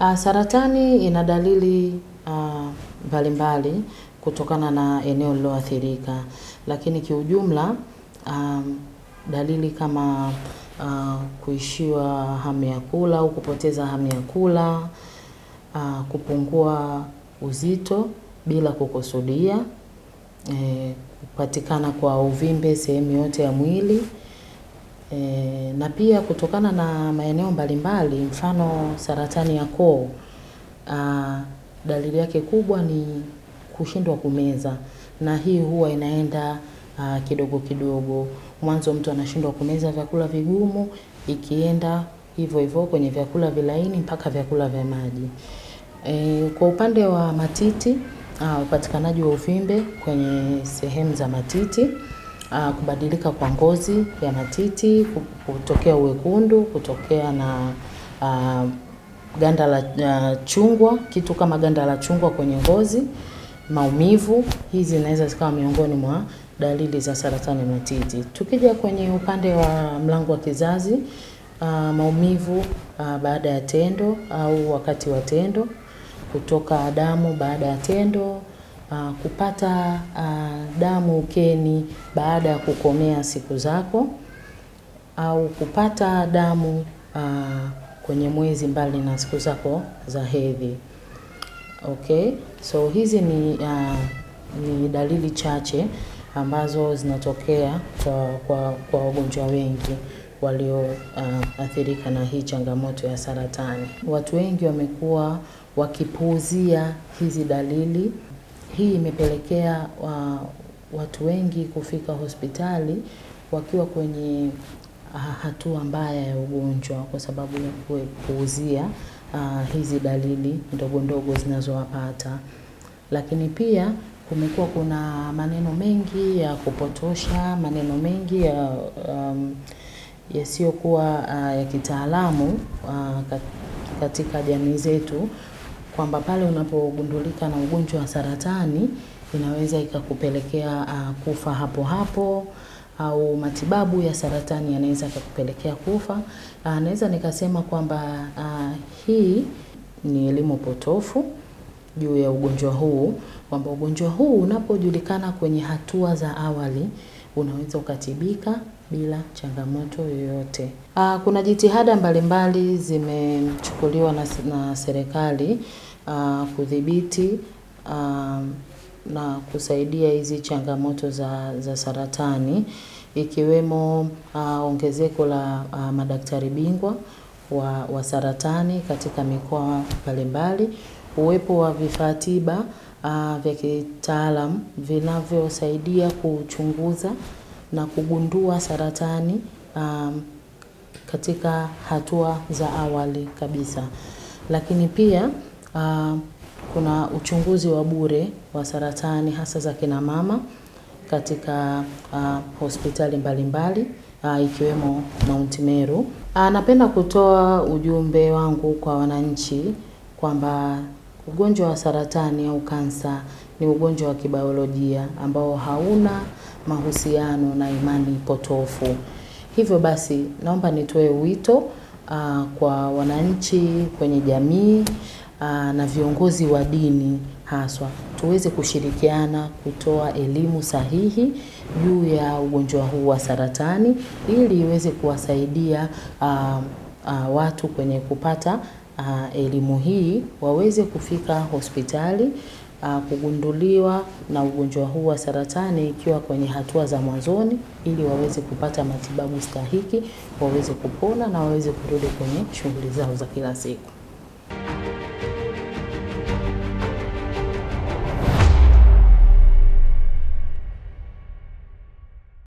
Saratani ina dalili mbalimbali kutokana na eneo liloathirika, lakini kiujumla dalili kama kuishiwa hamu ya kula au kupoteza hamu ya kula, kupungua uzito bila kukusudia, kupatikana kwa uvimbe sehemu yote ya mwili, na pia kutokana na maeneo mbalimbali, mfano saratani ya koo, dalili yake kubwa ni kushindwa kumeza, na hii huwa inaenda kidogo kidogo. Mwanzo mtu anashindwa kumeza vyakula vigumu, ikienda hivyo hivyo kwenye vyakula vilaini mpaka vyakula vya maji. Kwa upande wa matiti, upatikanaji wa uvimbe kwenye sehemu za matiti, kubadilika kwa ngozi ya matiti, kutokea uwekundu, kutokea na ganda la chungwa, kitu kama ganda la chungwa kwenye ngozi, maumivu, hizi zinaweza zikawa miongoni mwa dalili za saratani matiti. Tukija kwenye upande wa mlango wa kizazi, maumivu baada ya tendo au wakati wa tendo, kutoka damu baada ya tendo, kupata damu ukeni baada ya kukomea siku zako, au kupata damu kwenye mwezi mbali na siku zako za hedhi. Okay, so hizi ni dalili chache ambazo zinatokea kwa wagonjwa wengi walioathirika na hii changamoto ya saratani. Watu wengi wamekuwa wakipuuzia hizi dalili. Hii imepelekea watu wengi kufika hospitali wakiwa kwenye hatua mbaya ya ugonjwa kwa sababu ya kupuuzia hizi dalili ndogo ndogo zinazowapata. Lakini pia kumekuwa kuna maneno mengi ya kupotosha, maneno mengi yasiyokuwa ya kitaalamu katika jamii zetu, kwamba pale unapogundulika na ugonjwa wa saratani inaweza ikakupelekea kufa hapo hapo, au matibabu ya saratani yanaweza yakakupelekea kufa. Naweza nikasema kwamba hii ni elimu potofu juu ya ugonjwa huu, kwamba ugonjwa huu unapojulikana kwenye hatua za awali unaweza ukatibika bila changamoto yoyote. Kuna jitihada mbalimbali zimechukuliwa na serikali kudhibiti na kusaidia hizi changamoto za saratani, ikiwemo ongezeko la madaktari bingwa wa saratani katika mikoa mbalimbali, uwepo wa vifaa tiba vya kitaalamu vinavyosaidia kuchunguza na kugundua saratani katika hatua za awali kabisa. Lakini pia kuna uchunguzi wa bure wa saratani hasa za kina mama katika hospitali mbalimbali ikiwemo Mount Meru. Napenda kutoa ujumbe wangu kwa wananchi kwamba ugonjwa wa saratani au kansa ni ugonjwa wa kibiolojia ambao hauna mahusiano na imani potofu. Hivyo basi naomba nitoe wito kwa wananchi, kwenye jamii na viongozi wa dini haswa, tuweze kushirikiana kutoa elimu sahihi juu ya ugonjwa huu wa saratani ili iweze kuwasaidia watu kwenye kupata elimu hii, waweze kufika hospitali kugunduliwa na ugonjwa huu wa saratani ikiwa kwenye hatua za mwanzoni, ili waweze kupata matibabu stahiki, waweze kupona na waweze kurudi kwenye shughuli zao za kila siku.